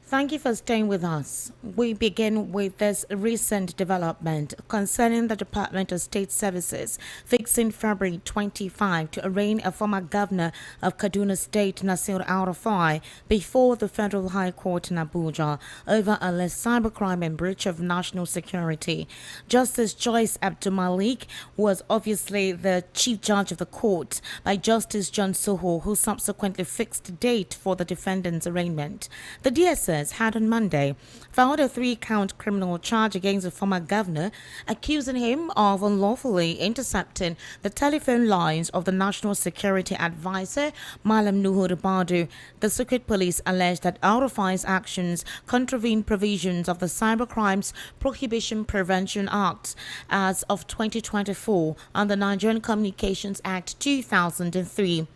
Thank you for staying with us. We begin with this recent development concerning the Department of State Services fixing February 25 to arraign a former governor of Kaduna State, Nasir El-Rufai, before the Federal High Court in Abuja over alleged cybercrime and breach of national security. Justice Joyce Abdulmalik was obviously the chief judge of the court by Justice John Soho, who subsequently fixed a date for the defendant's arraignment. The DSS had on Monday filed a 3-count criminal charge against the former governor, accusing him of unlawfully intercepting the telephone lines of the National Security Advisor, Malam Nuhu Ribadu. The secret police alleged that El-Rufai's actions contravene provisions of the Cybercrimes Prohibition Prevention Act as of 2024 and the Nigerian Communications Act 2003.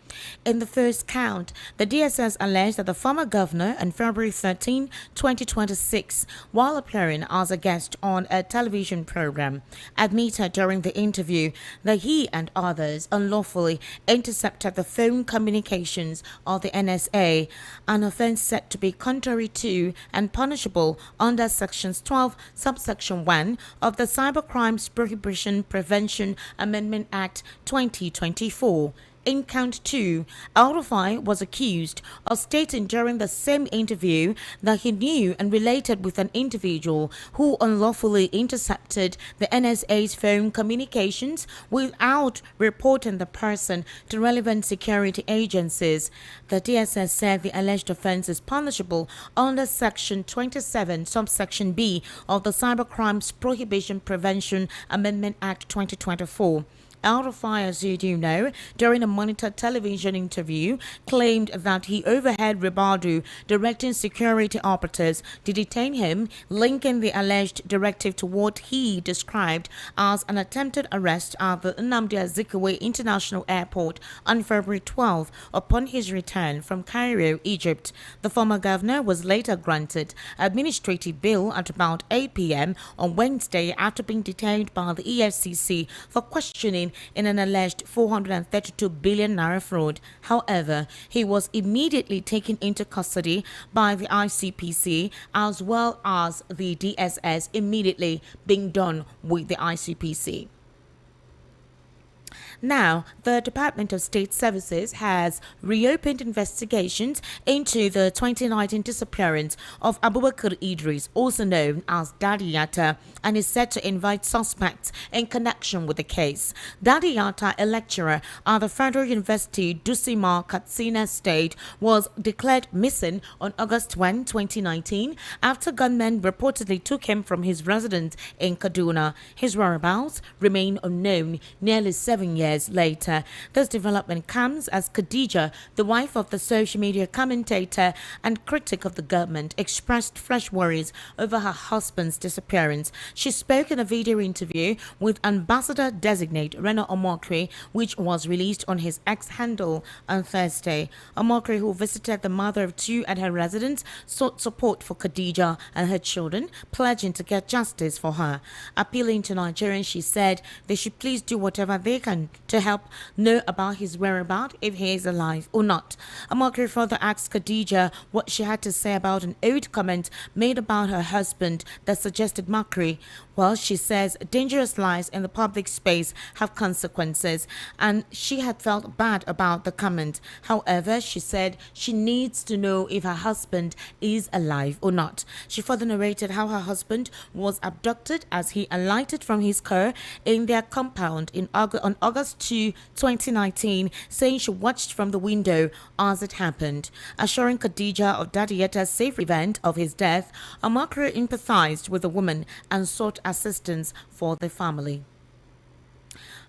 In the first count, the DSS alleged that the former governor on February 13, 2026, while appearing as a guest on a television program, admitted during the interview that he and others unlawfully intercepted the phone communications of the NSA, an offense said to be contrary to and punishable under Sections 12, subsection 1 of the Cybercrimes Prohibition Prevention Amendment Act 2024. In count 2, El-Rufai was accused of stating during the same interview that he knew and related with an individual who unlawfully intercepted the NSA's phone communications without reporting the person to relevant security agencies. The DSS said the alleged offense is punishable under Section 27, subsection B of the Cybercrimes Prohibition Prevention Amendment Act 2024. El-Rufai, as you do know, during a monitored television interview, claimed that he overheard Ribadu directing security operatives to detain him, linking the alleged directive to what he described as an attempted arrest at the Nnamdi Azikiwe International Airport on February 12 upon his return from Cairo, Egypt. The former governor was later granted administrative bail at about 8 p.m. on Wednesday after being detained by the EFCC for questioning in an alleged 432 billion naira fraud. However, he was immediately taken into custody by the ICPC as well as the DSS, immediately being done with the ICPC. Now, the Department of State Services has reopened investigations into the 2019 disappearance of Abubakar Idris, also known as Daddy Yatta, and is set to invite suspects in connection with the case. Daddy Yatta, a lecturer at the Federal University Dusima, Katsina State, was declared missing on August 1, 2019, after gunmen reportedly took him from his residence in Kaduna. His whereabouts remain unknown nearly 7 years later. This development comes as Khadija, the wife of the social media commentator and critic of the government, expressed fresh worries over her husband's disappearance. She spoke in a video interview with Ambassador-designate Reno Omokri, which was released on his X handle on Thursday. Omokri, who visited the mother of 2 at her residence, sought support for Khadija and her children, pledging to get justice for her. Appealing to Nigerians, she said they should please do whatever they can to help know about his whereabouts, if he is alive or not. Omokri further asked Khadija what she had to say about an old comment made about her husband that suggested mockery. Well, she says dangerous lies in the public space have consequences, and she had felt bad about the comment. However, she said she needs to know if her husband is alive or not. She further narrated how her husband was abducted as he alighted from his car in their compound on August 2, 2019, saying she watched from the window as it happened. Assuring Khadija of Daddy Yatta's safe event of his death, Omokri empathized with the woman and sought assistance for the family.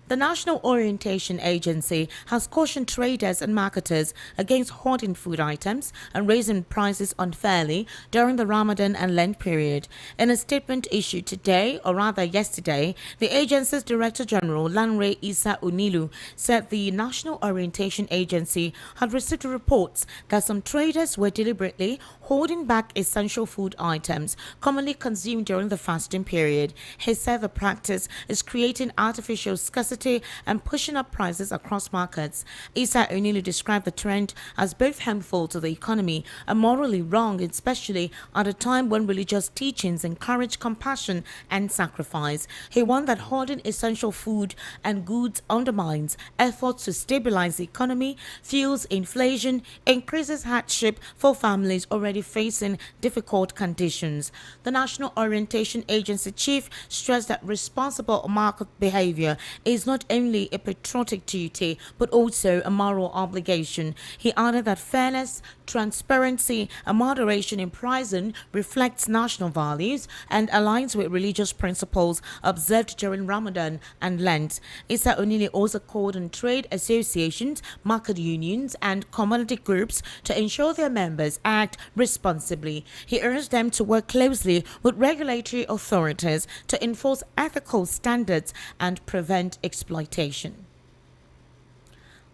The National Orientation Agency has cautioned traders and marketers against hoarding food items and raising prices unfairly during the Ramadan and Lent period. In a statement issued today, or rather yesterday, the agency's Director General, Lanre Isa Unilu, said the National Orientation Agency had received reports that some traders were deliberately holding back essential food items commonly consumed during the fasting period. He said the practice is creating artificial scarcity scarcity and pushing up prices across markets. Issa Onili described the trend as both harmful to the economy and morally wrong, especially at a time when religious teachings encourage compassion and sacrifice. He warned that hoarding essential food and goods undermines efforts to stabilize the economy, fuels inflation, increases hardship for families already facing difficult conditions. The National Orientation Agency chief stressed that responsible market behavior is not only a patriotic duty but also a moral obligation. He added that fairness, transparency, and moderation in pricing reflects national values and aligns with religious principles observed during Ramadan and Lent. Issa Onili also called on trade associations, market unions, and community groups to ensure their members act responsibly. He urged them to work closely with regulatory authorities to enforce ethical standards and prevent exploitation.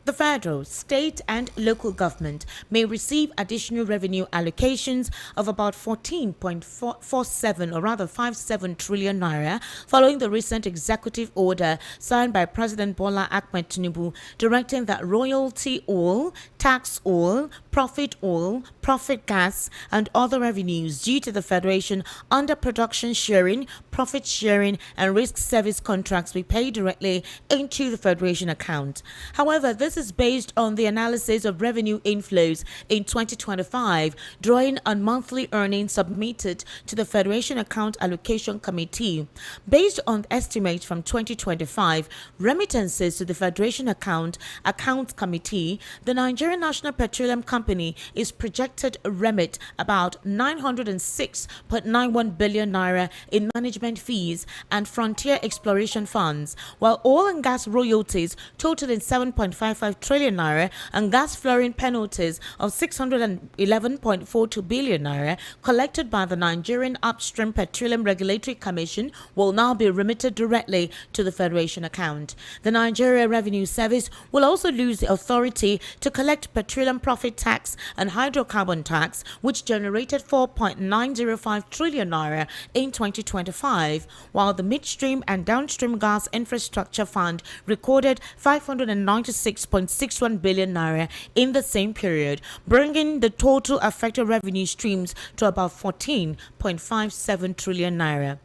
The federal, state, and local government may receive additional revenue allocations of about 14.47 or rather 57 trillion naira following the recent executive order signed by President Bola Ahmed Tinubu directing that royalty oil, tax oil, profit gas, and other revenues due to the Federation under production sharing, profit sharing, and risk service contracts be paid directly into the Federation account. However, this is based on the analysis of revenue inflows in 2025, drawing on monthly earnings submitted to the Federation Account Allocation Committee. Based on estimates from 2025 remittances to the Federation Account Committee, the Nigerian National Petroleum Company is projected to remit about 906.91 billion naira in management fees and frontier exploration funds, while oil and gas royalties totaling 7.55 trillion naira and gas flaring penalties of 611.42 billion naira collected by the Nigerian Upstream Petroleum Regulatory Commission will now be remitted directly to the Federation account. The Nigeria Revenue Service will also lose the authority to collect petroleum profit tax and hydrocarbon tax, which generated 4.905 trillion naira in 2025, while the midstream and downstream gas infrastructure fund recorded 596.61 billion naira in the same period, bringing the total affected revenue streams to about 14.57 trillion naira.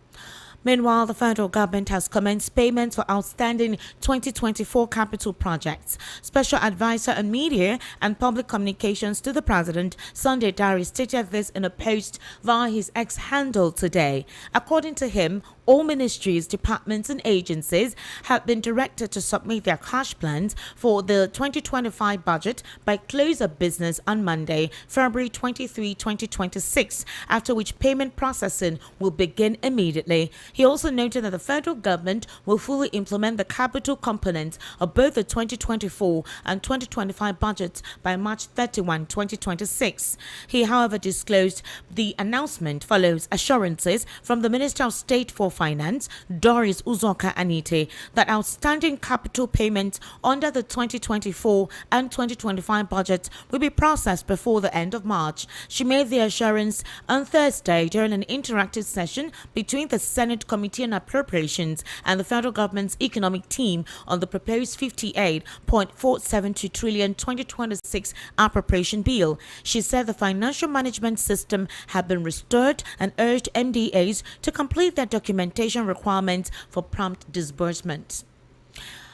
Meanwhile, the federal government has commenced payments for outstanding 2024 capital projects. Special Advisor on Media and Public Communications to the President, Sunday Dari, stated this in a post via his X handle today. According to him, all ministries, departments, and agencies have been directed to submit their cash plans for the 2025 budget by close of business on Monday, February 23, 2026, after which payment processing will begin immediately. He also noted that the federal government will fully implement the capital components of both the 2024 and 2025 budgets by March 31, 2026. He, however, disclosed the announcement follows assurances from the Minister of State for Finance, Doris Uzoka Anite, that outstanding capital payments under the 2024 and 2025 budgets will be processed before the end of March. She made the assurance on Thursday during an interactive session between the Senate Committee on Appropriations and the federal government's economic team on the proposed 58.472 trillion 2026 appropriation bill. She said the financial management system had been restored and urged MDAs to complete their documentation requirements for prompt disbursement.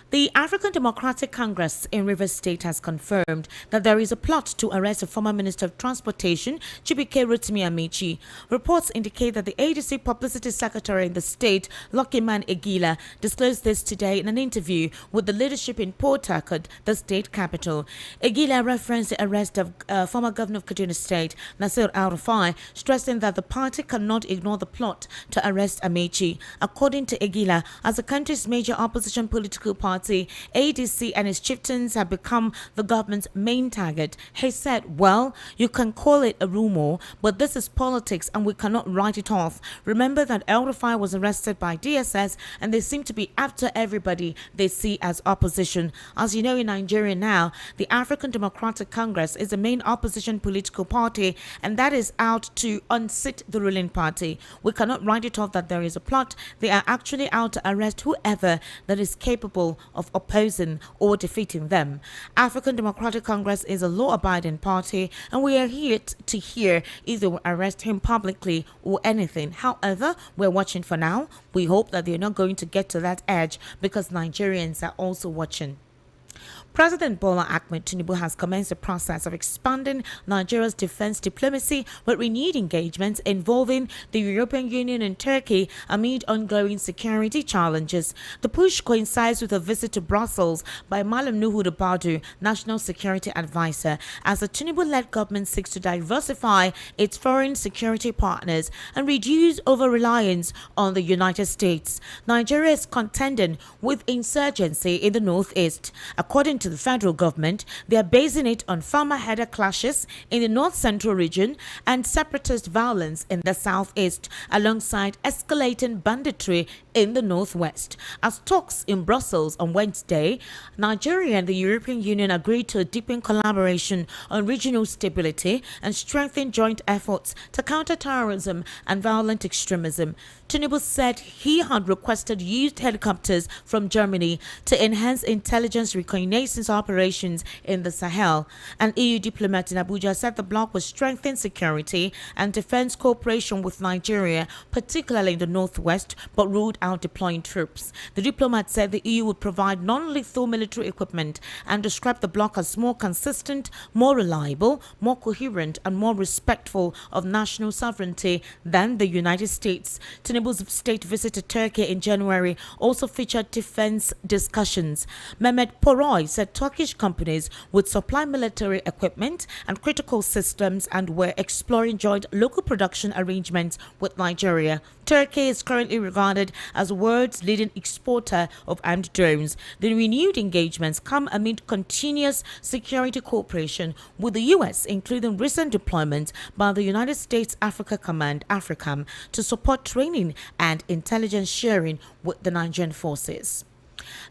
The African Democratic Congress in Rivers State has confirmed that there is a plot to arrest the former Minister of Transportation, Chibike Rotimi Amaechi. Reports indicate that the ADC Publicity Secretary in the state, Luckyman Egila, disclosed this today in an interview with the leadership in Port Harcourt, the state capital. Egila referenced the arrest of former Governor of Kaduna State, Nasir El-Rufai, stressing that the party cannot ignore the plot to arrest Amaechi. According to Egila, as the country's major opposition political party, ADC and its chieftains have become the government's main target. He said, well, you can call it a rumor, but this is politics and we cannot write it off. Remember that El-Rufai was arrested by DSS and they seem to be after everybody they see as opposition. As you know, in Nigeria now, the African Democratic Congress is the main opposition political party, and that is out to unseat the ruling party. We cannot write it off that there is a plot. They are actually out to arrest whoever that is capable of opposing or defeating them. African Democratic Congress is a law-abiding party, and we are here to hear if they will arrest him publicly or anything. However, we're watching for now. We hope that they're not going to get to that edge because Nigerians are also watching. President Bola Ahmed Tinubu has commenced the process of expanding Nigeria's defense diplomacy with renewed engagements involving the European Union and Turkey amid ongoing security challenges. The push coincides with a visit to Brussels by Malam Nuhu Badu, National Security Advisor, as the Tinubu-led government seeks to diversify its foreign security partners and reduce over-reliance on the United States. Nigeria is contending with insurgency in the northeast. According to the federal government, they are basing it on farmer-header clashes in the north-central region and separatist violence in the southeast, alongside escalating banditry in the northwest. As talks in Brussels on Wednesday, Nigeria and the European Union agreed to deepen collaboration on regional stability and strengthen joint efforts to counter terrorism and violent extremism. Tinubu said he had requested used helicopters from Germany to enhance intelligence reconnaissance operations in the Sahel. An EU diplomat in Abuja said the bloc would strengthen security and defense cooperation with Nigeria, particularly in the northwest, but ruled out deploying troops. The diplomat said the EU would provide non-lethal military equipment and described the bloc as more consistent, more reliable, more coherent, and more respectful of national sovereignty than the United States. Tinubu's state visit to Turkey in January also featured defense discussions. Mehmet Poroy said Turkish companies would supply military equipment and critical systems and were exploring joint local production arrangements with Nigeria. Turkey is currently regarded as the world's leading exporter of armed drones. The renewed engagements come amid continuous security cooperation with the U.S., including recent deployments by the United States Africa Command, AFRICOM, to support training and intelligence sharing with the Nigerian forces.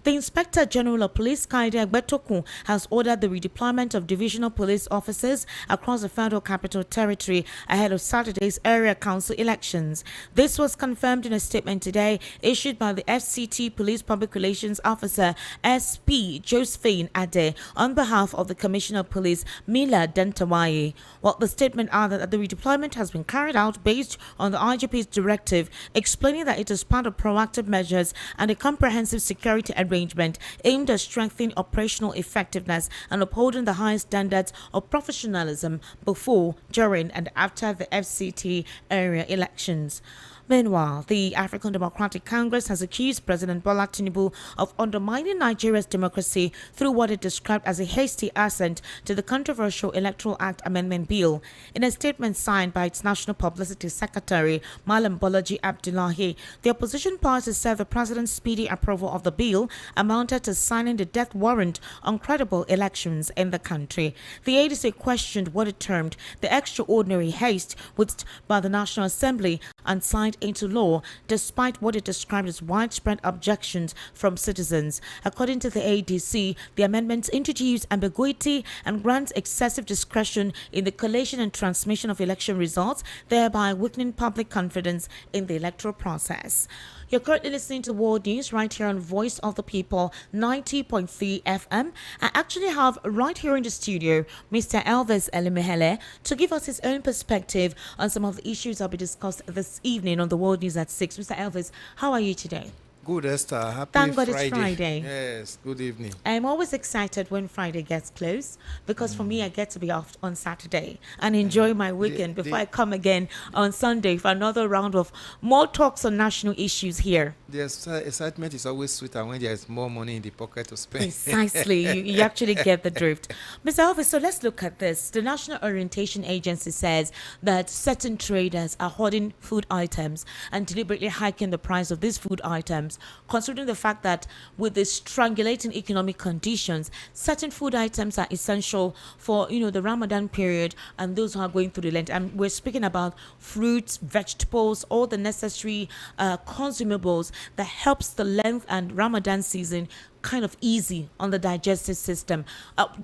The Inspector General of Police, Kaide Agbetokun, has ordered the redeployment of divisional police officers across the Federal Capital Territory ahead of Saturday's area council elections. This was confirmed in a statement today issued by the FCT Police Public Relations Officer SP Josephine Ade on behalf of the Commissioner of Police, Mila Dentawaye. Well, the statement added that the redeployment has been carried out based on the IGP's directive, explaining that it is part of proactive measures and a comprehensive security arrangement aimed at strengthening operational effectiveness and upholding the highest standards of professionalism before, during, and after the FCT area elections. Meanwhile, the African Democratic Congress has accused President Bola Tinubu of undermining Nigeria's democracy through what it described as a hasty assent to the controversial Electoral Act Amendment Bill. In a statement signed by its National Publicity Secretary, Malam Bolaji Abdullahi, the opposition party said the president's speedy approval of the bill amounted to signing the death warrant on credible elections in the country. The ADC questioned what it termed the extraordinary haste with by the National Assembly and signed into law, despite what it described as widespread objections from citizens. According to the ADC, the amendments introduce ambiguity and grant excessive discretion in the collation and transmission of election results, thereby weakening public confidence in the electoral process. You're currently listening to World News right here on Voice of the People 90.3 FM. I actually have right here in the studio Mr. Elvis Elimehele to give us his own perspective on some of the issues that will be discussed this evening on the World News at 6. Mr. Elvis, how are you today? Good, Esther. Happy Thank God Friday. it's Friday. Yes, good evening. I'm always excited when Friday gets close because for me, I get to be off on Saturday and enjoy my weekend before I come again on Sunday for another round of more talks on national issues here. The excitement is always sweeter when there is more money in the pocket to spend. Precisely. you actually get the drift. Mr. Elvis, so let's look at this. The National Orientation Agency says that certain traders are hoarding food items and deliberately hiking the price of these food items, considering the fact that with the strangulating economic conditions, certain food items are essential for, the Ramadan period and those who are going through the Lent. And we're speaking about fruits, vegetables, all the necessary consumables that helps the Lent and Ramadan season kind of easy on the digestive system.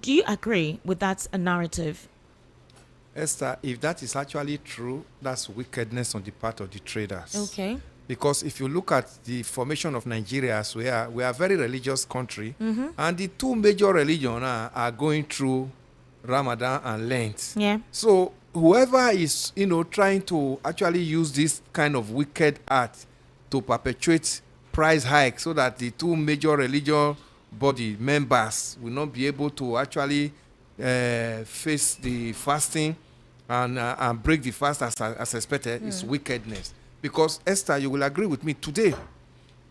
Do you agree with that narrative? Esther, if that is actually true, that's wickedness on the part of the traders. Okay. Because if you look at the formation of Nigeria, as we are a very religious country, and the two major religions are going through Ramadan and Lent. Yeah. So whoever is, trying to actually use this kind of wicked art to perpetuate price hike so that the two major religious body members will not be able to actually face the fasting and break the fast as expected is wickedness. Because Esther, you will agree with me today.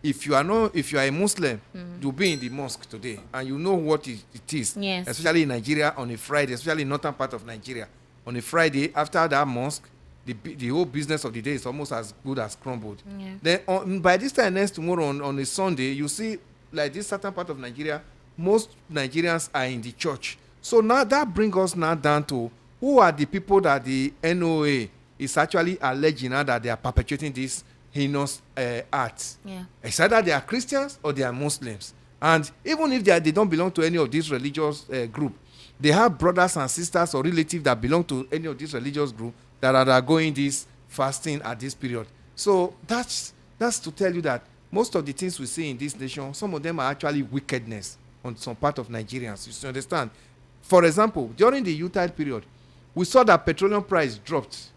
If you are a Muslim, you'll be in the mosque today, and you know what it is. Yes. Especially in Nigeria on a Friday, especially in northern part of Nigeria, on a Friday after that mosque, the whole business of the day is almost as good as crumbled. Yeah. Then by this time next tomorrow on a Sunday, you see like this certain part of Nigeria, most Nigerians are in the church. So now that brings us now down to who are the people that the NOA is actually alleging now that they are perpetuating this heinous acts. Yeah. It's either they are Christians or they are Muslims. And even if they don't belong to any of these religious group, they have brothers and sisters or relatives that belong to any of these religious group that are undergoing this fasting at this period. So that's to tell you that most of the things we see in this nation, some of them are actually wickedness on some part of Nigerians. You understand? For example, during the Utah period, we saw that petroleum price dropped,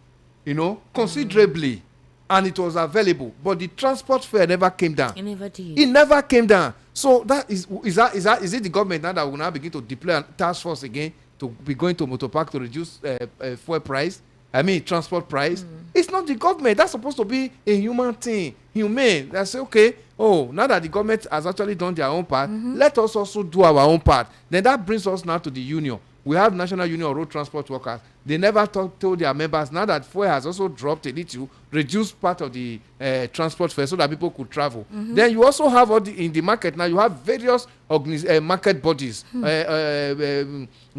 considerably, and it was available, but the transport fare never came down. It never did. It never came down. So is it the government now that will now begin to deploy a task force again to be going to motor park to reduce fuel price? Transport price. It's not the government. That's supposed to be a human thing. Humane. They say, okay, now that the government has actually done their own part, let us also do our own part. Then that brings us now to the union. We have National Union of Road Transport Workers. They never told their members, now that fuel has also dropped a little, reduce part of the transport fare so that people could travel. Then you also have in the market now, you have various market bodies,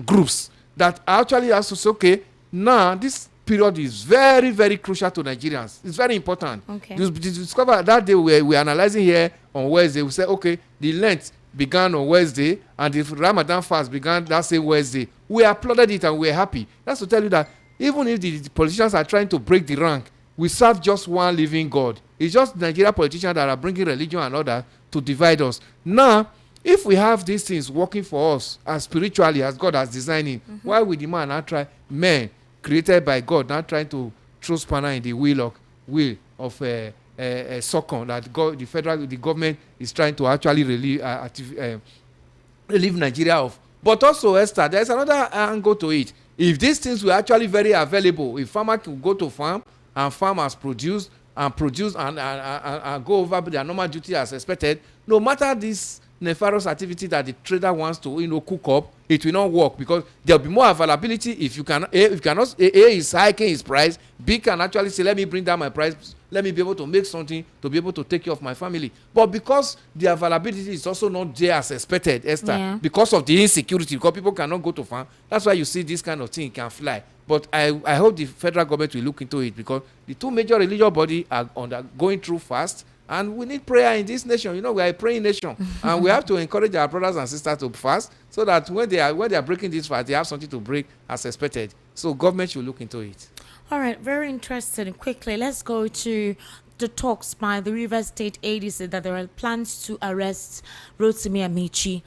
groups that actually has to say, okay, now this period is very, very crucial to Nigerians. It's very important. Okay. You discover that day we're analyzing here on Wednesday. We say, okay, the Lent began on Wednesday and the Ramadan fast began that same Wednesday. We applauded it and we're happy. That's to tell you that even if the politicians are trying to break the rank, we serve just one living God. It's just Nigerian politicians that are bringing religion and order to divide us. Now, if we have these things working for us as spiritually as God has designed it, why would the man not try men created by God not trying to throw spanner in the wheel of SOCON that the government is trying to actually relieve Nigeria of? But also, Esther, there's another angle to it. If these things were actually very available, if farmer can go to farm and farmers produce and go over their normal duty as expected, no matter this nefarious activity that the trader wants to cook up, it will not work because there will be more availability. If you cannot, A is hiking his price, B can actually say, let me bring down my price, let me be able to make something to be able to take care of my family. But because the availability is also not there as expected, Esther, because of the insecurity, because people cannot go to farm, that's why you see this kind of thing can fly. But I hope the federal government will look into it because the two major religious bodies are going through fast. And we need prayer in this nation. We are a praying nation. And we have to encourage our brothers and sisters to fast so that when they are breaking this fast, they have something to break as expected. So government should look into it. All right, very interesting. Quickly, let's go to the talks by the Rivers State ADC that there are plans to arrest Rotimi Amaechi,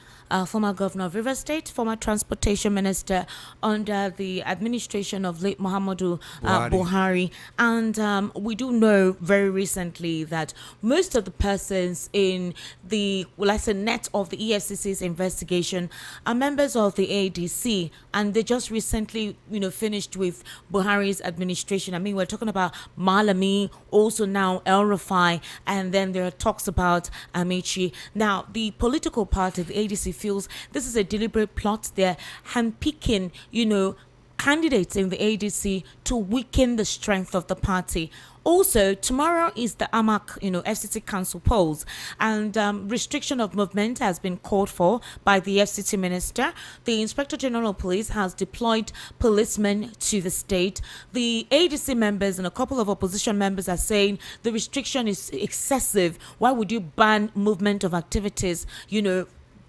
former governor of Rivers State, former transportation minister under the administration of late Muhammadu Buhari. And we do know very recently that most of the persons in the, net of the EFCC's investigation are members of the ADC, and they just recently, finished with Buhari's administration. We're talking about Malami, also now El-Rufai, and then there are talks about Amaechi. Now, the political party of the ADC feels this is a deliberate plot. They're handpicking, candidates in the ADC to weaken the strength of the party. Also, tomorrow is the AMAC, FCT Council polls, and restriction of movement has been called for by the FCT minister. The Inspector General of Police has deployed policemen to the state. The ADC members and a couple of opposition members are saying the restriction is excessive. Why would you ban movement of activities,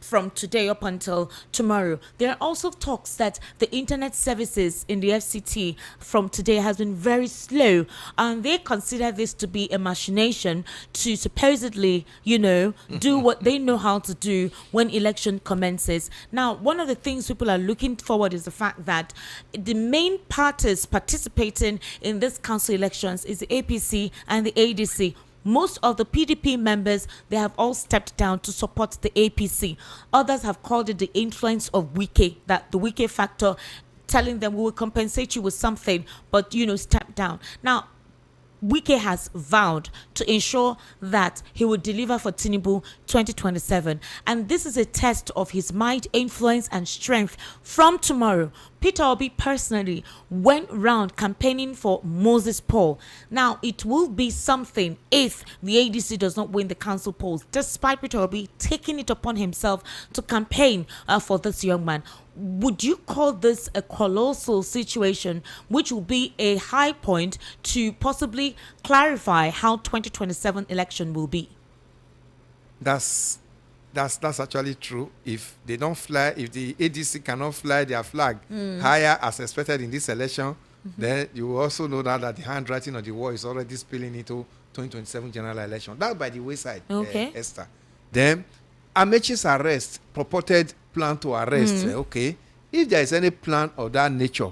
from today up until tomorrow. There are also talks that the internet services in the FCT from today has been very slow, and they consider this to be a machination to supposedly, do what they know how to do when election commences. Now, one of the things people are looking forward is the fact that the main parties participating in this council elections is the APC and the ADC. Most of the PDP members, they have all stepped down to support the APC. Others have called it the influence of Wike, that the Wike factor, telling them we will compensate you with something, but step down. Now, Wike has vowed to ensure that he will deliver for Tinubu 2027. And this is a test of his might, influence, and strength. From tomorrow, Peter Obi personally went round campaigning for Moses Paul. Now, it will be something if the ADC does not win the council polls, despite Peter Obi taking it upon himself to campaign for this young man. Would you call this a colossal situation, which will be a high point to possibly clarify how 2027 election will be? That's actually true. If they don't fly, if the ADC cannot fly their flag higher as expected in this election, then you will also know that the handwriting on the wall is already spilling into 2027 general election. That's by the wayside, Esther. Then Amaechi's arrest, purported plan to arrest. If there is any plan of that nature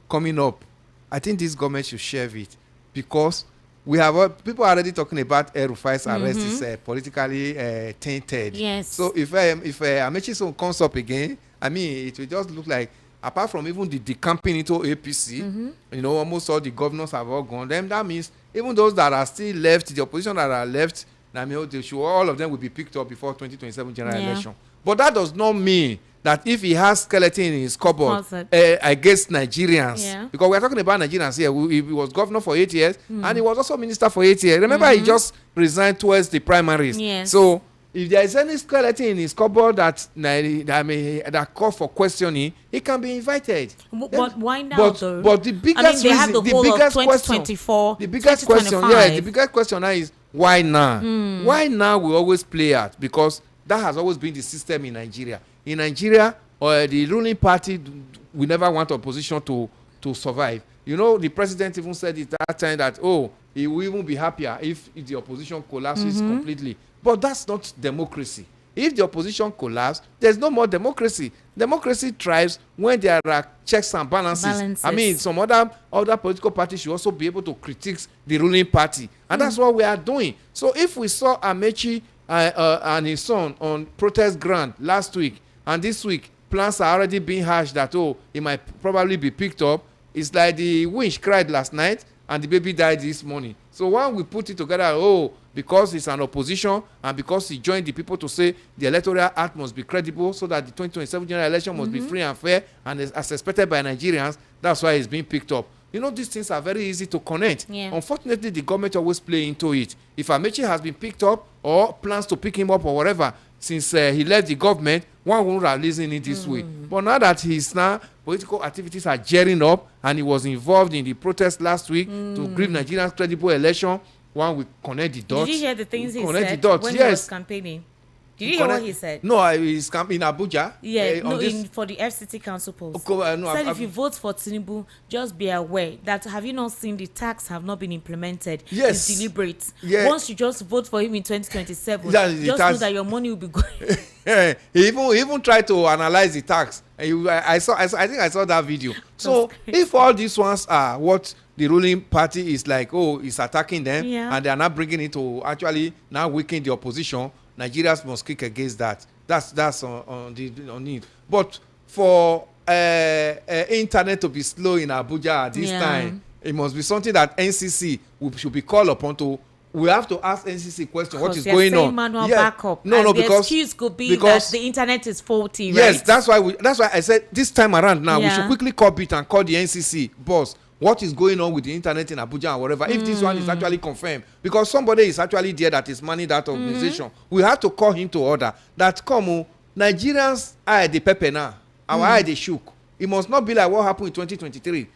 coming up, I think this government should share it, because we have people are already talking about El-Rufai's arrest is politically tainted. Yes. So if Amaechi's own comes up again, I mean, it will just look like, apart from even the decamping into APC, almost all the governors have all gone. Then that means even those that are still left, the opposition that are left, I mean, all of them will be picked up before 2027 general election. But that does not mean that if he has skeleton in his cupboard against Nigerians, because we are talking about Nigerians here, he was governor for 8 years, and he was also minister for 8 years. Remember, he just resigned towards the primaries. Yes. So if there is any skeleton in his cupboard that call for questioning, he can be invited. But why now, though? But the biggest reason, the biggest question now is, why now? Why now we always play out? Because that has always been the system in Nigeria. In Nigeria, the ruling party will never want opposition to survive. The president even said it that time that, he will even be happier if the opposition collapses completely. But that's not democracy. If the opposition collapses, there's no more democracy. Democracy thrives when there are checks and balances. I mean, some other political parties should also be able to critique the ruling party. And that's what we are doing. So if we saw Amaechi and his son on protest ground last week, and this week plans are already being hatched that, he might probably be picked up, it's like the winch cried last night and the baby died this morning. So when we put it together, because he's an opposition and because he joined the people to say the electoral act must be credible so that the 2027 general election must be free and fair and as expected by Nigerians, that's why he's being picked up. These things are very easy to connect. Unfortunately, the government always play into it. If Amaechi has been picked up or plans to pick him up or whatever, since he left the government, one won't have listened in this way. But now that political activities are gearing up and he was involved in the protest last week to give Nigerians credible election, one will connect the dots. Did you hear the things he said when he was campaigning? Did you hear what he said? No, he's campaigning in Abuja. Yeah, for the FCT council polls. Said if you vote for Tinubu, just be aware that, have you not seen the tax have not been implemented? Yes. It's deliberate. Yeah. Once you just vote for him in 2027, just know that your money will be going. He even tried to analyze the tax. I think I saw that video. So if all these ones are what the ruling party is like, is attacking them, and they are not bringing it to actually now weaken the opposition, Nigerians must kick against that. That's on it. But for internet to be slow in Abuja at this time, it must be something that NCC should be called upon to. We have to ask NCC question. What is going on? Manual backup. No, because the excuse could be that the internet is faulty. Yes, right? That's why I said this time around now we should quickly call it and call the NCC boss. What is going on with the internet in Abuja and whatever, if this one is actually confirmed, because somebody is actually there that is manning that organization, we have to call him to order that Nigerians eye the pepper now, our eye they shook. It must not be like what happened in 2023,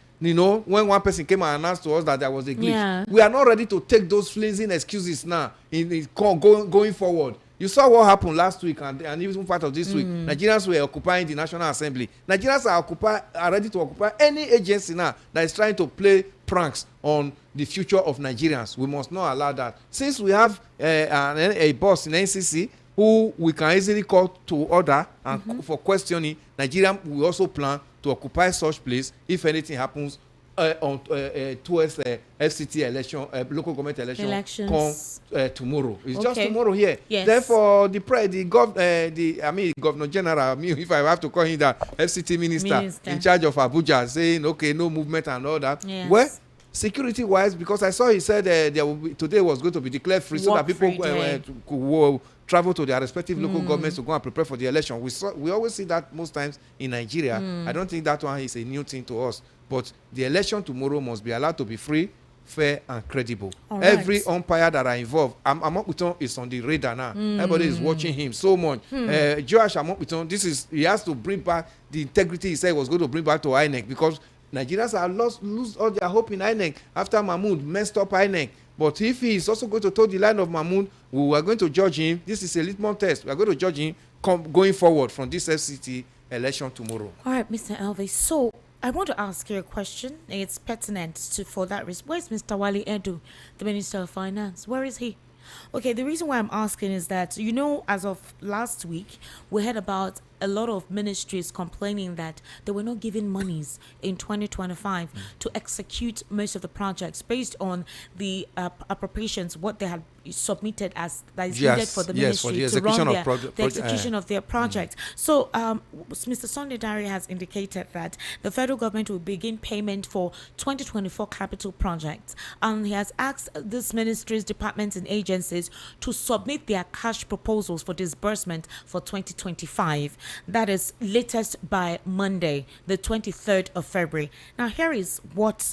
when one person came and announced to us that there was a glitch. We are not ready to take those flimsy excuses now in going forward. You saw what happened last week and even part of this week. Nigerians were occupying the National Assembly. Nigerians are ready to occupy any agency now that is trying to play pranks on the future of Nigerians. We must not allow that. Since we have a boss in NCC who we can easily call to order and for questioning, Nigeria will also plan to occupy such place if anything happens towards FCT election, local government election come tomorrow. It's just tomorrow here. Yes. Therefore, Governor General, if I have to call him that, FCT minister in charge of Abuja, saying okay, no movement and all that. Yes. Well, security-wise, because I saw he said there will be, today was going to be declared free so that people could travel to their respective local governments to go and prepare for the election. We always see that most times in Nigeria. I don't think that one is a new thing to us. But the election tomorrow must be allowed to be free, fair, and credible. All Every right. umpire that are involved, Amaechi is on the radar now. Everybody is watching him so much. Joash Amaechi, he has to bring back the integrity he said he was going to bring back to INEC, because Nigerians are lose all their hope in INEC after Mahmoud messed up INEC. But if he is also going to toe the line of Mahmoud, we are going to judge him. This is a litmus test. We are going to judge him going forward from this FCT election tomorrow. All right, Mr. Elvis. So I want to ask you a question. It's pertinent for that reason. Where's Mr. Wale Edu, the Minister of Finance? Where is he? Okay, the reason why I'm asking is that, as of last week, we heard about a lot of ministries complaining that they were not given monies in 2025 to execute most of the projects based on the appropriations, what they had submitted as that is needed for the ministry to run the execution of their project. So Mr. Sunday Dare has indicated that the federal government will begin payment for 2024 capital projects, and he has asked these ministries, departments and agencies to submit their cash proposals for disbursement for 2025. That is latest by Monday, the 23rd of February. Now, here is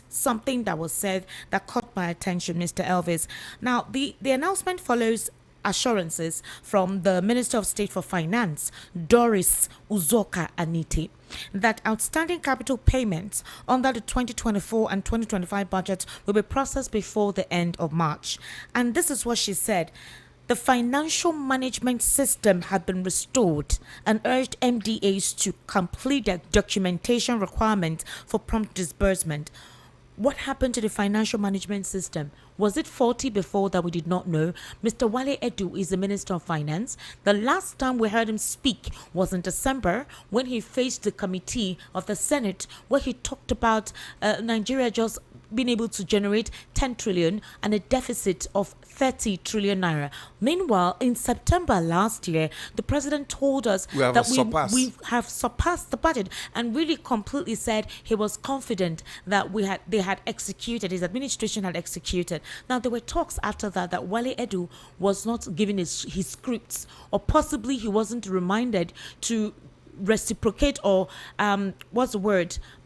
something that was said that caught my attention, Mr. Elvis. Now, the announcement follows assurances from the Minister of State for Finance, Doris Uzoka Aniti, that outstanding capital payments under the 2024 and 2025 budgets will be processed before the end of March. And this is what she said. The financial management system had been restored and urged MDAs to complete their documentation requirements for prompt disbursement. What happened to the financial management system? Was it faulty before that we did not know? Mr. Wale Edu is the Minister of Finance. The last time we heard him speak was in December when he faced the committee of the Senate, where he talked about Nigeria just being able to generate 10 trillion and a deficit of 30 trillion naira. Meanwhile, in September last year, the president told us we have surpassed the budget, and really completely said he was confident that they had executed, his administration had executed. Now, there were talks after that Wale Edu was not given his scripts, or possibly he wasn't reminded to reciprocate or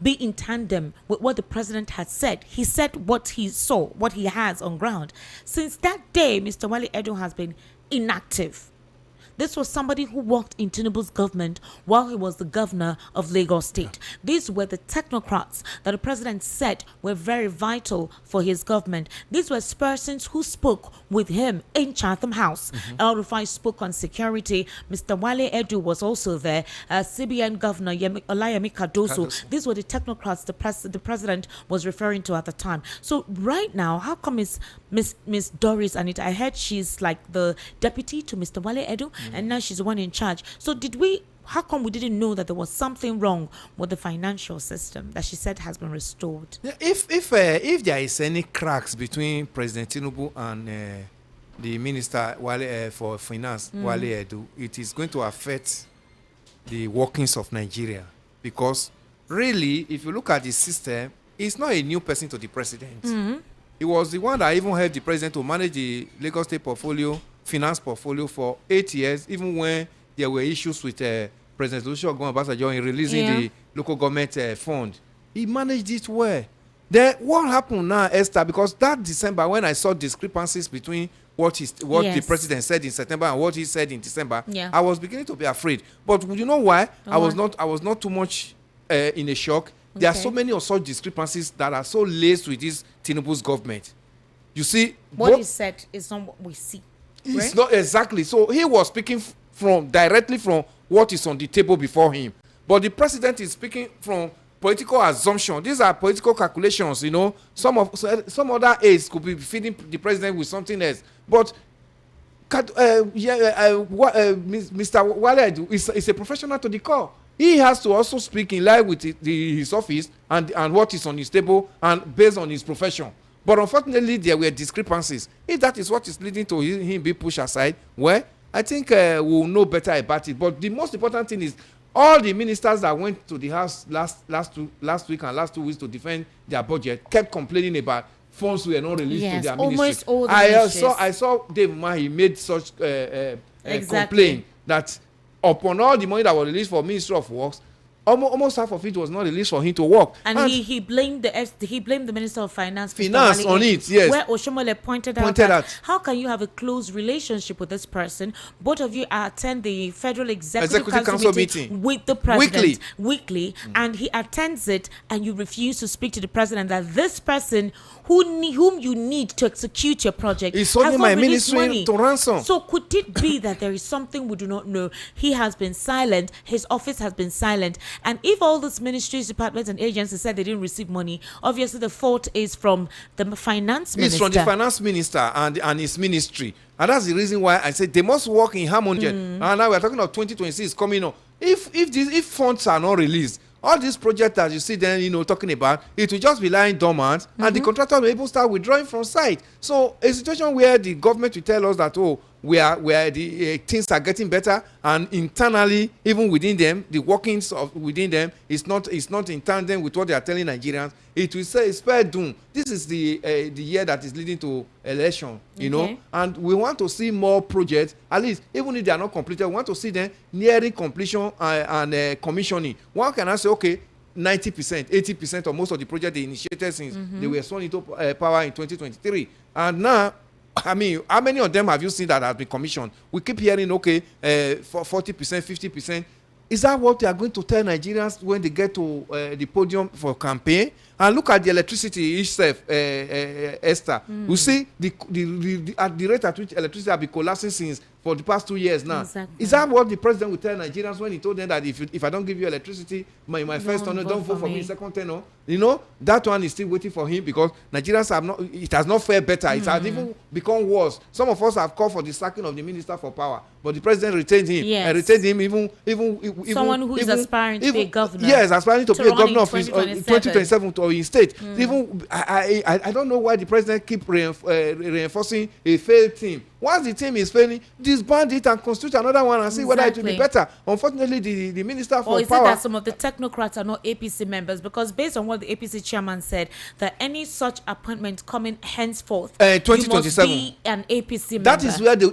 be in tandem with what the president had said. He said what he saw, what he has on ground. Since that day, Mr. Wale Edu has been inactive. This was somebody who worked in Tinubu's government while he was the governor of Lagos State. These were the technocrats that the president said were very vital for his government. These were persons who spoke with him in Chatham House. El-Rufai spoke on security. Mr. Wale Edu was also there. CBN Governor Olayemi Cardoso. These were the technocrats the president was referring to at the time. So right now, how come Miss Doris Anita? I heard she's like the deputy to Mr. Wale Edu, and now she's the one in charge. So how come we didn't know that there was something wrong with the financial system that she said has been restored? Yeah, if there is any cracks between President Tinubu and the Minister for Finance, Wale Edu, it is going to affect the workings of Nigeria. Because really, if you look at the system, it's not a new person to the president. He was the one that even helped the president to manage the Lagos State finance portfolio for 8 years, even when there were issues with President Olusegun Obasanjo in releasing the local government fund. He managed it well. Then what happened now, Esther? Because that December, when I saw discrepancies between what the president said in September and what he said in December, I was beginning to be afraid. But you know why? I was not too much in a shock. There are so many of such discrepancies that are so laced with this Tinubu's government. You see, what he said is not what we see. It's not exactly. So he was speaking directly from what is on the table before him. But the president is speaking from political assumption. These are political calculations, you know. Some other aides could be feeding the president with something else. But Mr. Wale is a professional to the core. He has to also speak in line with his office and what is on his table and based on his profession. But unfortunately, there were discrepancies. If that is what is leading to him being pushed aside, well, I think we'll know better about it. But the most important thing is all the ministers that went to the house last week and last 2 weeks to defend their budget kept complaining about funds were not released to their ministry. Almost all the ministries. I saw Dave Mahi made such complaint that upon all the money that was released for Ministry of Works, almost half of it was not released for him to work. And he blamed the Minister of Finance on it, yes. Where Oshomole pointed out that how can you have a close relationship with this person? Both of you attend the Federal Executive Council meeting with the president weekly, and he attends it, and you refuse to speak to the president that this person whom you need to execute your project is holding my ministry to ransom. So could it be that there is something we do not know? He has been silent. His office has been silent. And if all these ministries, departments, and agencies said they didn't receive money, obviously the fault is from the finance minister. It's from the finance minister and his ministry. And that's the reason why I said they must work in harmony. And now we're talking about 2026 coming up. If funds are not released, all these projects that you see them, talking about, it will just be lying dormant, and the contractor will able to start withdrawing from site. So a situation where the government will tell us that, where the things are getting better, and internally, even within them, the workings within them is not in tandem with what they are telling Nigerians. It will say it's fair doom. This is the year that is leading to election, you know, and we want to see more projects. At least, even if they are not completed, we want to see them nearing completion and commissioning. One can say, okay, 90%, 80% of most of the projects they initiated since they were sworn into power in 2023, and now. I mean, how many of them have you seen that have been commissioned? We keep hearing, okay, for 40%, 50%. Is that what they are going to tell Nigerians when they get to the podium for campaign? And look at the electricity itself, Esther. We see at the rate at which electricity has been collapsing for the past 2 years now. Exactly. Is that what the president will tell Nigerians when he told them that if I don't give you electricity, my first tenure, don't vote for me, second tenure? You know, that one is still waiting for him because Nigerians have not, it has not fared better. It has even become worse. Some of us have called for the sacking of the minister for power, but the president retained him. Yes. And retained him even someone who is aspirring to be a governor. Yes, aspiring to be a governor of 2027 to his state. Even I don't know why the president keep reinforcing a failed team. Once the team is failing, disband it and constitute another one and see whether it will be better. Unfortunately, the minister for power. Or is it that some of the technocrats are not APC members? Because based on what the APC chairman said, that any such appointment coming henceforth, 2027, you must be an APC member.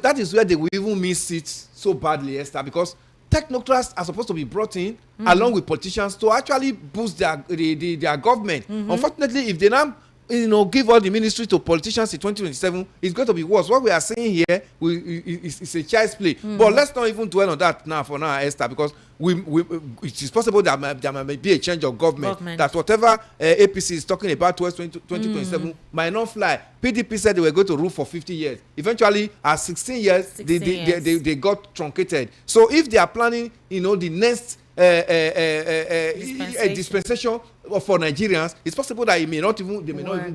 That is where they will even miss it so badly, Esther, because technocrats are supposed to be brought in along with politicians to actually boost their government. Unfortunately, if they now give all the ministry to politicians in 2027, it's going to be worse. What we are saying here is a child's play. But let's not even dwell on that now for now, Esther, because it is possible that there might be a change of government. That whatever APC is talking about towards 2027 might not fly. PDP said they were going to rule for 50 years. Eventually, at 16 years, they got truncated. So if they are planning, the next dispensation for Nigerians, it's possible that they may not even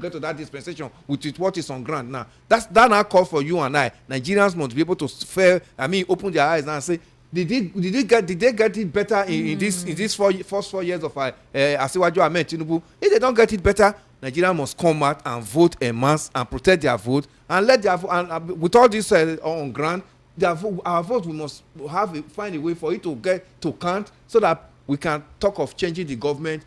get to that dispensation with what is on ground now. That now call for you and I. Nigerians must be able to open their eyes now and say, did they get it better in this first 4 years of Asiwaju Ahmed Tinubu? If they don't get it better, Nigeria must come out and vote en masse and protect their vote and let their and with all this on ground, our vote, we must find a way for it to get to count so that we can talk of changing the government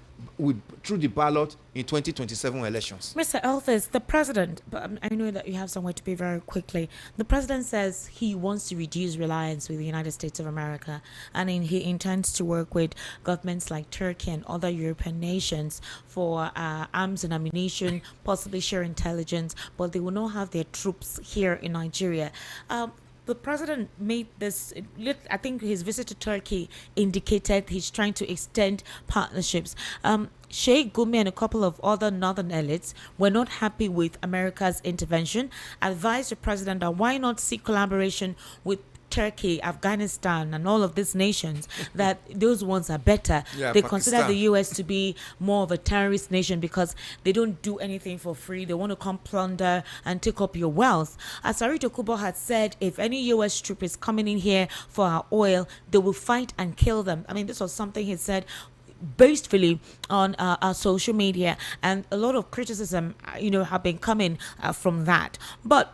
through the ballot in 2027 elections. Mr. Elvis, the president, but I know that you have somewhere to be very quickly. The president says he wants to reduce reliance with the United States of America, and he intends to work with governments like Turkey and other European nations for arms and ammunition, possibly share intelligence, but they will not have their troops here in Nigeria. The president made this, I think his visit to Turkey indicated he's trying to extend partnerships. Sheikh Gumi and a couple of other northern elites were not happy with America's intervention, advised the president that why not seek collaboration with Turkey, Afghanistan, and all of these nations, that those ones are better. Yeah, They consider Pakistan. the US to be more of a terrorist nation because they don't do anything for free. They want to come plunder and take up your wealth. As Sarito Kubo had said, if any US troop is coming in here for our oil, they will fight and kill them. I mean, this was something he said boastfully on our social media, and a lot of criticism, have been coming from that. But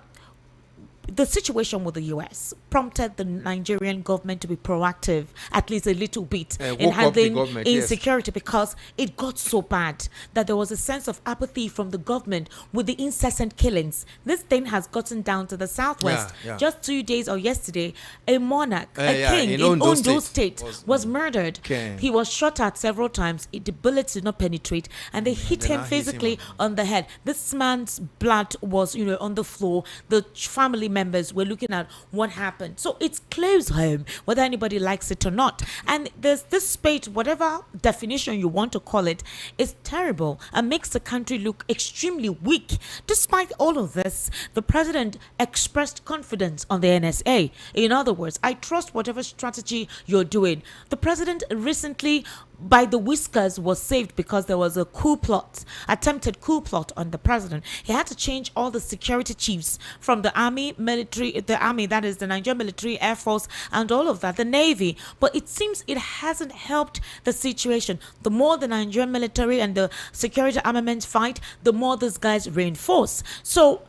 the situation with the US prompted the Nigerian government to be proactive, at least a little bit, in woke up the handling government, yes. insecurity, because it got so bad that there was a sense of apathy from the government with the incessant killings. This thing has gotten down to the southwest. Yeah. Just 2 days or yesterday, a monarch, a Yeah, king in in Ondo Ondo State State was murdered. Okay. He was shot at several times. The bullets did not penetrate, and they hit they him now hit him physically on the head. This man's blood was, on the floor. The family members were looking at what happened. So it's close home, whether anybody likes it or not. And there's this spate, whatever definition you want to call it, is terrible and makes the country look extremely weak. Despite all of this, the president expressed confidence on the NSA. In other words, I trust whatever strategy you're doing. The president recently, by the whiskers, was saved because there was a attempted coup plot on the president. He had to change all the security chiefs from the army, that is the Nigerian military, air force, and all of that, the navy. But it seems it hasn't helped the situation. The more the Nigerian military and the security armaments fight, the more these guys reinforce. So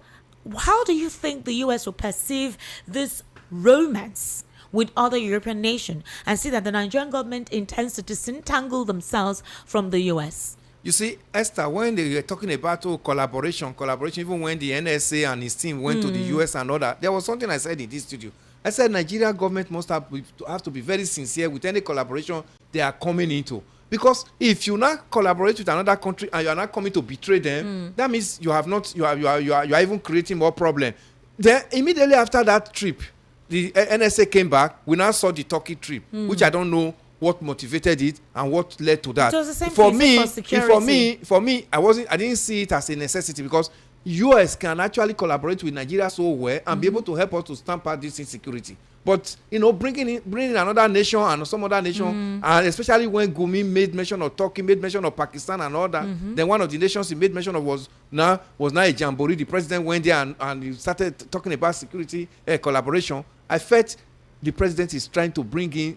how do you think the US will perceive this romance with other European nations and see that the Nigerian government intends to disentangle themselves from the US? You see, Esther, when they were talking about collaboration, even when the NSA and his team went to the US and all that, there was something I said in this studio. I said Nigeria government must have to be very sincere with any collaboration they are coming into. Because if you not collaborate with another country and you are not coming to betray them, that means you are even creating more problem. Then immediately after that trip, the NSA came back. We now saw the Turkey trip, which I don't know what motivated it and what led to that. It was the same For thing me, for security. for me, I didn't see it as a necessity because US can actually collaborate with Nigeria so well and be able to help us to stamp out this insecurity. But bringing another nation and some other nation, and especially when Gumi made mention of Turkey, made mention of Pakistan and all that, then one of the nations he made mention of was now a jamboree. The president went there and he started talking about security collaboration. I felt the president is trying to bring in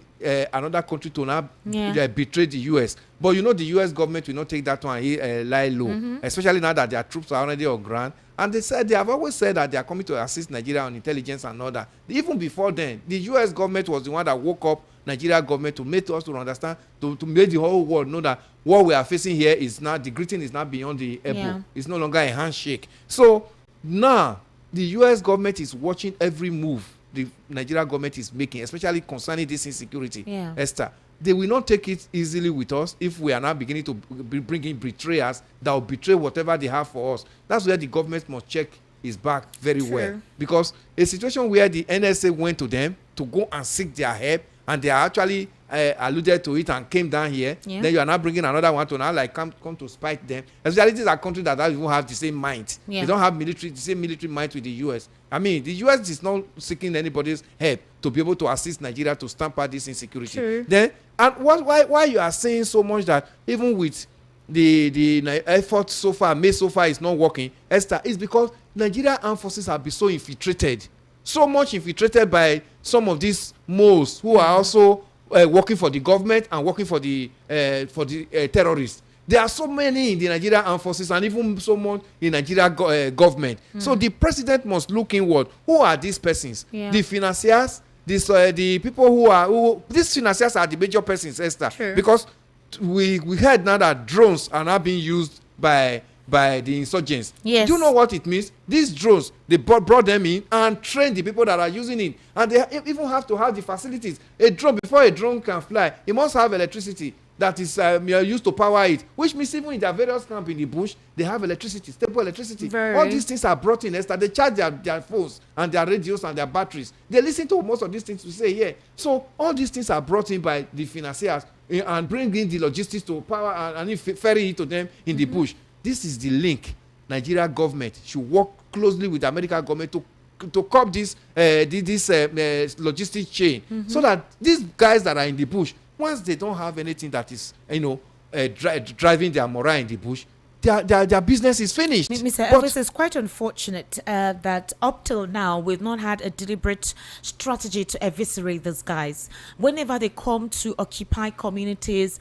another country to now betray the US. But the US government will not take that one lie low, especially now that their troops are already on ground. And they have always said that they are coming to assist Nigeria on intelligence and all that. Even before then, the US government was the one that woke up Nigeria government to make us to understand, to make the whole world know that what we are facing here is now, the greeting is now beyond the elbow. Yeah. It's no longer a handshake. So now the US government is watching every move the Nigeria government is making, especially concerning this insecurity. Yeah. Esther, they will not take it easily with us if we are now beginning to bring in betrayers that will betray whatever they have for us. That's where the government must check his back very well. Because a situation where the NSA went to them to go and seek their help, and they are actually alluded to it and came down here, then you are now bringing another one to now come to spite them. Especially these are countries that don't even have the same mind. They don't have the same military might with the US. I mean, the US is not seeking anybody's help to be able to assist Nigeria to stamp out this insecurity. Then, and why you are saying so much that even with the effort so far is not working, Esther, is because Nigeria armed forces have been so infiltrated, so much infiltrated by some of these moles who are also working for the government and working for the terrorists. There are so many in the Nigeria armed forces and even so much in Nigeria government. So the president must look inward. Who are these persons? The financiers, the people these financiers are the major persons, Esther. Because we heard now that drones are now being used by the insurgents. Do you know what it means? These drones, they brought them in and trained the people that are using it. And they even have to have the facilities. Before a drone can fly, it must have electricity that is used to power it, which means even in their various camps in the bush, they have electricity, stable electricity. All these things are brought in, Esther. They charge their phones and their radios and their batteries. They listen to most of these things we say here. So all these things are brought in by the financiers and bring in the logistics to power and ferry it to them in the bush. This is the link. Nigeria government should work closely with the American government to curb this logistics chain, so that these guys that are in the bush, once they don't have anything that is driving their morale in the bush, their business is finished. Mr. Elvis, it's quite unfortunate that up till now we've not had a deliberate strategy to eviscerate these guys. Whenever they come to occupy communities,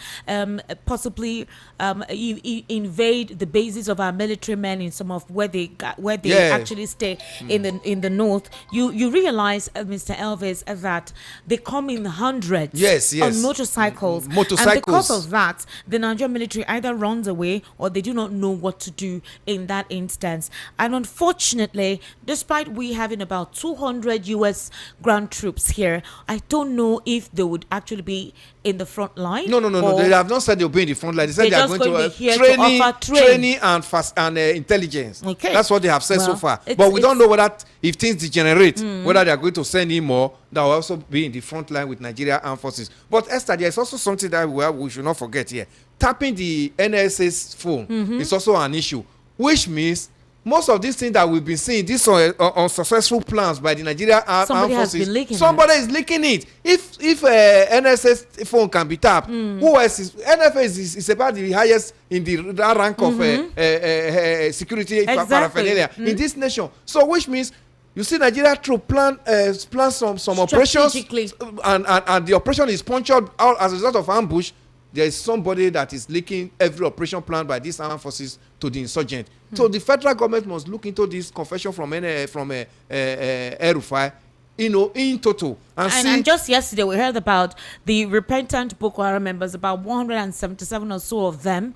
possibly invade the bases of our military men in some of where they actually stay in the north, you realize, Mr. Elvis, that they come in hundreds on motorcycles. And because of that, the Nigerian military either runs away or they do not know what to do in that instance. And unfortunately, despite we having about 200 US ground troops here, I don't know if they would actually be in the front line. No. They have not said they'll be in the front line. They said they are going to training and intelligence. Okay. That's what they have said so far. But we don't know whether, if things degenerate, whether they are going to send in more that will also be in the front line with Nigeria Armed Forces. But Esther, there is also something that we should not forget here. Tapping the NSA's phone is also an issue, which means most of these things that we've been seeing, these unsuccessful plans by the Nigerian Armed Forces, somebody is leaking it. If NSA's phone can be tapped, who else is? NFA is about the highest in the rank of security paraphernalia in this nation. So, which means you see Nigeria troop plan some operations, and the operation is punctured out as a result of ambush. There is somebody that is leaking every operation planned by these armed forces to the insurgent. So the federal government must look into this confession from El-Rufai, in total. And just yesterday we heard about the repentant Boko Haram members, about 177 or so of them,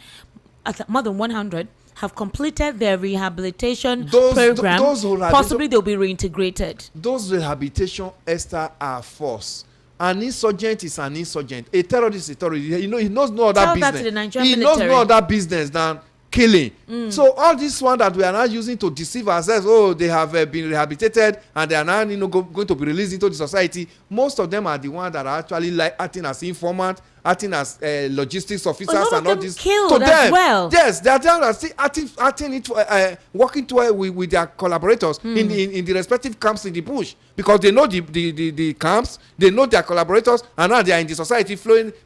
more than 100, have completed their rehabilitation program. Possibly they'll be reintegrated. Those rehabilitation, Esther, are forced. An insurgent is an insurgent. A terrorist is a terrorist. He knows no other business. That to the Nigerian military. Knows no other business than killing. So all this one that we are now using to deceive ourselves, they have been rehabilitated and they are now going to be released into the society. Most of them are the ones that are actually acting as informants, acting as logistics officers and all this. Killed to them, well. Yes, they are still acting it, working with their collaborators in the respective camps in the bush, because they know the camps, they know their collaborators, and now they are in the society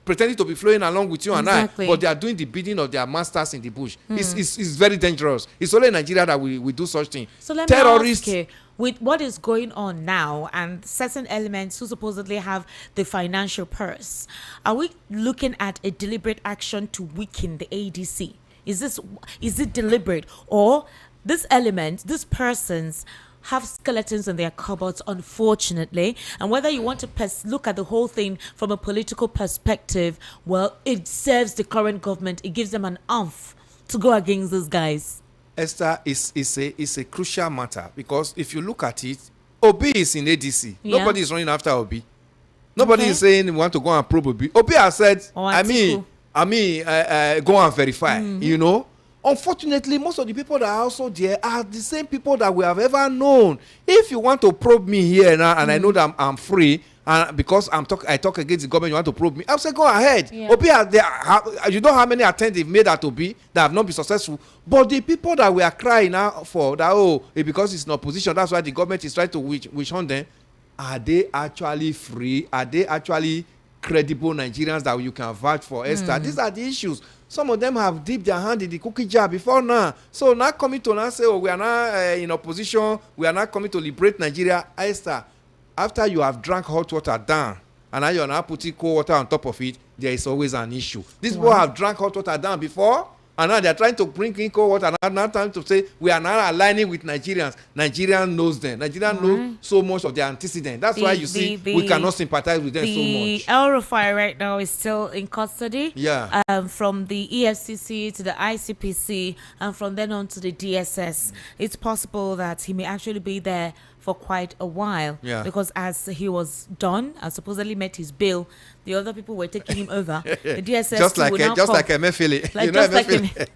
pretending to be flowing along with you and I, but they are doing the bidding of their masters in the bush. It's very dangerous. It's only in Nigeria that we do such things. So let me ask you, with what is going on now and certain elements who supposedly have the financial purse, are we looking at a deliberate action to weaken the ADC? Is it deliberate, or these persons have skeletons in their cupboards, unfortunately? And whether you want to look at the whole thing from a political perspective, well, it serves the current government. It gives them an oomph to go against those guys. Esther, is a crucial matter, because if you look at it, Obi is in ADC. Yeah. Nobody is running after Obi. Nobody is saying we want to go and probe Obi. Obi has said, go and verify. Unfortunately, most of the people that are also there are the same people that we have ever known. If you want to probe me here now, and I know that I'm free, and because I talk against the government, you want to probe me, I'll say go ahead. Yeah. Obi you know how many attempts they've made at Obi that have not been successful. But the people that we are crying out for, that because it's in opposition, that's why the government is trying to witch hunt them. Are they actually free? Are they actually credible Nigerians that you can vouch for, Esther? These are the issues. Some of them have dipped their hand in the cookie jar before now. So now coming to now say, we are now in opposition, we are now coming to liberate Nigeria. Esther, after you have drank hot water down, and now you are now putting cold water on top of it, there is always an issue. These people have drank hot water down before, and now they are trying to bring in cold water, and now time to say we are now aligning with Nigerians. Nigerian knows them. Nigerians know so much of their antecedent. That's why you see we cannot sympathize with them so much. El-Rufai right now is still in custody. Yeah. From the EFCC to the ICPC, and from then on to the DSS. It's possible that he may actually be there for quite a while. Yeah. Because as he was done and supposedly met his bill, the other people were taking him over. The DSS just like Emefiele. Like just like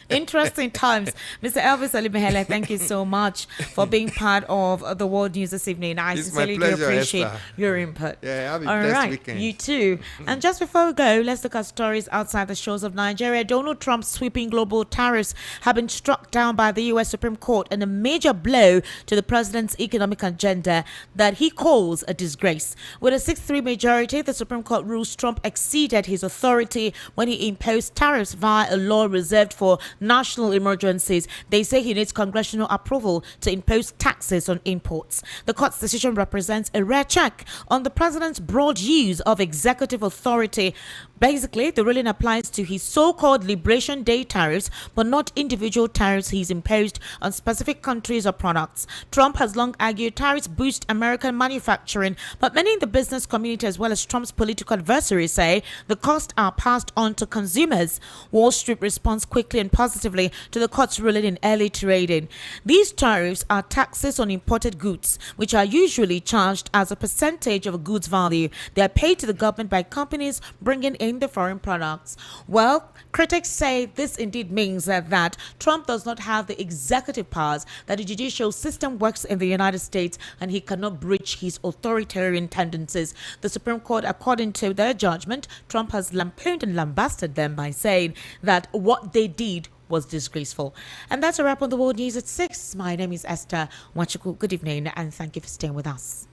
interesting times. Mr. Elvis Alimehele, thank you so much for being part of the World News this evening. I sincerely do appreciate your input. Yeah, have a All blessed right, weekend. you too. And just before we go, let's look at stories outside the shores of Nigeria. Donald Trump's sweeping global tariffs have been struck down by the U.S. Supreme Court in a major blow to the president's economic agenda that he calls a disgrace. With a 6-3 majority, the Supreme Court rules Trump exceeded his authority when he imposed tariffs via a law reserved for national emergencies. They say he needs congressional approval to impose taxes on imports. The court's decision represents a rare check on the president's broad use of executive authority. Basically, the ruling applies to his so-called Liberation Day tariffs, but not individual tariffs he's imposed on specific countries or products. Trump has long argued tariffs boost American manufacturing, but many in the business community as well as Trump's political adversaries say the costs are passed on to consumers. Wall Street responds quickly and positively to the court's ruling in early trading. These tariffs are taxes on imported goods, which are usually charged as a percentage of a good's value. They are paid to the government by companies bringing in the foreign products. Well, critics say this indeed means that Trump does not have the executive powers, that the judicial system works in the United States and he cannot breach his authoritarian tendencies. The Supreme Court, according to their judgment, Trump has lampooned and lambasted them by saying that what they did was disgraceful. And that's a wrap on the World News at 6. My name is Esther Wachuku. Good evening and thank you for staying with us.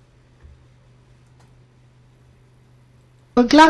We're glad